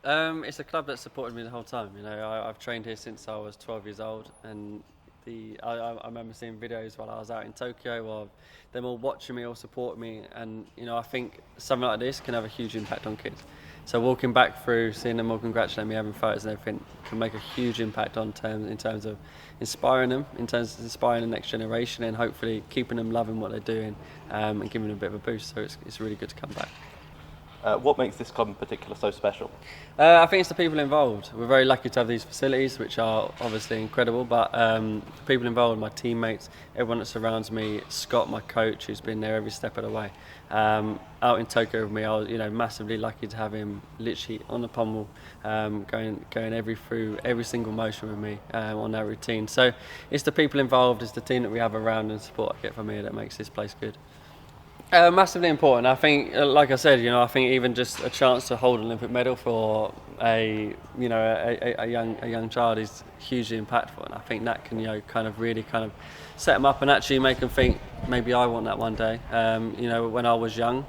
It's a club that supported me the whole time. I've trained here since I was 12 years old, and I remember seeing videos while I was out in Tokyo of them all watching me, all supporting me, and I think something like this can have a huge impact on kids. So walking back through, seeing them all congratulating me, having photos and everything, can make a huge impact in terms of inspiring them, in terms of inspiring the next generation, and hopefully keeping them loving what they're doing, and giving them a bit of a boost. So it's really good to come back. What makes this club in particular so special? I think it's the people involved. We're very lucky to have these facilities, which are obviously incredible, but the people involved, my teammates, everyone that surrounds me, Scott, my coach, who's been there every step of the way. Out in Tokyo with me, I was massively lucky to have him literally on the pommel, going through every single motion with me on that routine. So it's the people involved, it's the team that we have around and support I get from here that makes this place good. Massively important. I think, like I said, I think even just a chance to hold an Olympic medal for a young child is hugely impactful, and I think that can really set them up and actually make them think maybe I want that one day. When I was young,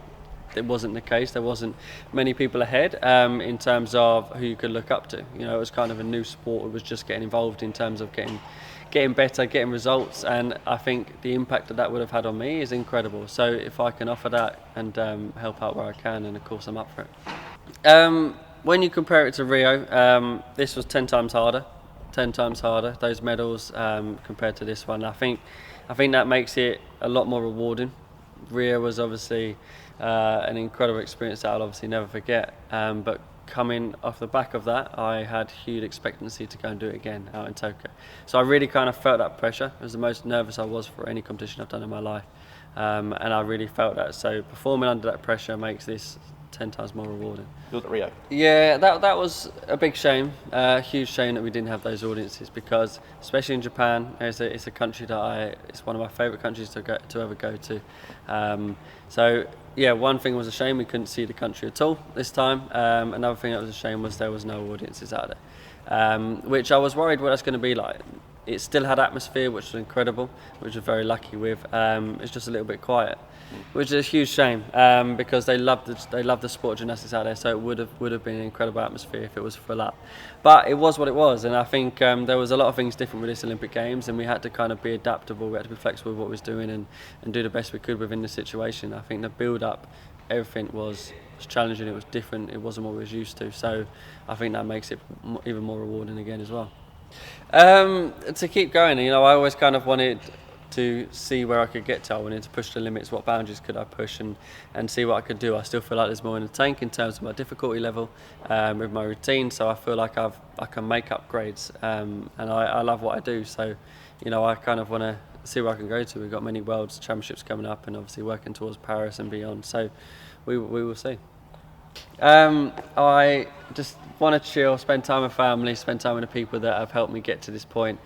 it wasn't the case. There wasn't many people ahead in terms of who you could look up to. It was kind of a new sport. It was just getting involved in terms of getting better, getting results, and I think the impact that would have had on me is incredible. So if I can offer that and help out where I can, then of course I'm up for it. When you compare it to Rio, this was 10 times harder. Those medals compared to this one. I think that makes it a lot more rewarding. Rio was obviously an incredible experience that I'll obviously never forget. But coming off the back of that, I had huge expectancy to go and do it again out in Tokyo. So I really kind of felt that pressure. It was the most nervous I was for any competition I've done in my life. And I really felt that. So performing under that pressure makes this 10 times more rewarding. You was at Rio? Yeah, that was a big shame, huge shame that we didn't have those audiences, because especially in Japan, it's a country that it's one of my favourite countries to ever go to. So yeah, one thing was a shame we couldn't see the country at all this time. Another thing that was a shame was there was no audiences out there, which I was worried what that's going to be like. It still had atmosphere, which was incredible, which we're very lucky with. It's just a little bit quiet, which is a huge shame, because they love the sport of gymnastics out there. So it would have been an incredible atmosphere if it was full up. But it was what it was, and I think there was a lot of things different with this Olympic Games, and we had to kind of be adaptable. We had to be flexible with what we was doing and do the best we could within the situation. I think the build-up, everything was challenging. It was different. It wasn't what we was used to. So I think that makes it even more rewarding again as well. To keep going, I always kind of wanted to see where I could get to. I wanted to push the limits. What boundaries could I push and see what I could do. I still feel like there's more in the tank in terms of my difficulty level with my routine. So I feel like I can make upgrades, and I love what I do. So I kind of want to see where I can go to. We've got many World Championships coming up, and obviously working towards Paris and beyond. So we will see. I just want to chill, spend time with family, spend time with the people that have helped me get to this point.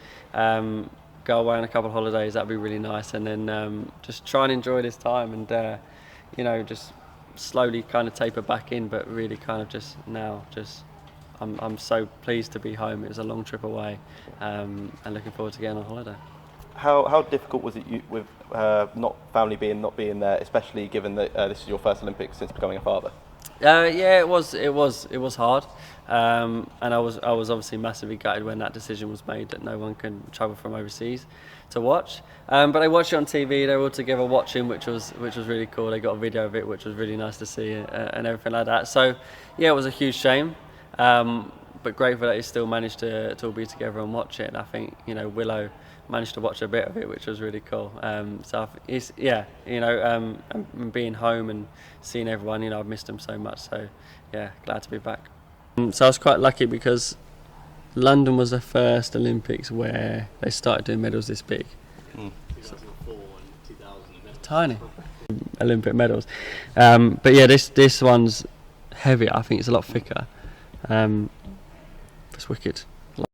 Go away on a couple of holidays, that'd be really nice, and then just try and enjoy this time, and just slowly kind of taper back in, but really kind of I'm so pleased to be home. It was a long trip away, and looking forward to getting on holiday. How difficult was it with not being there, especially given that this is your first Olympics since becoming a father? Yeah, it was hard, and I was obviously massively gutted when that decision was made that no one can travel from overseas to watch. But they watched it on TV. They were all together watching, which was really cool. They got a video of it, which was really nice to see, and everything like that. So yeah, it was a huge shame, but grateful that he still managed to all be together and watch it. And I think Willow managed to watch a bit of it, which was really cool. So it's and being home and seeing everyone, I've missed them so much. So yeah, glad to be back. So I was quite lucky because London was the first Olympics where they started doing medals this big. 2004 and 2000. Tiny Olympic medals, but yeah, this one's heavier. I think it's a lot thicker. It's wicked.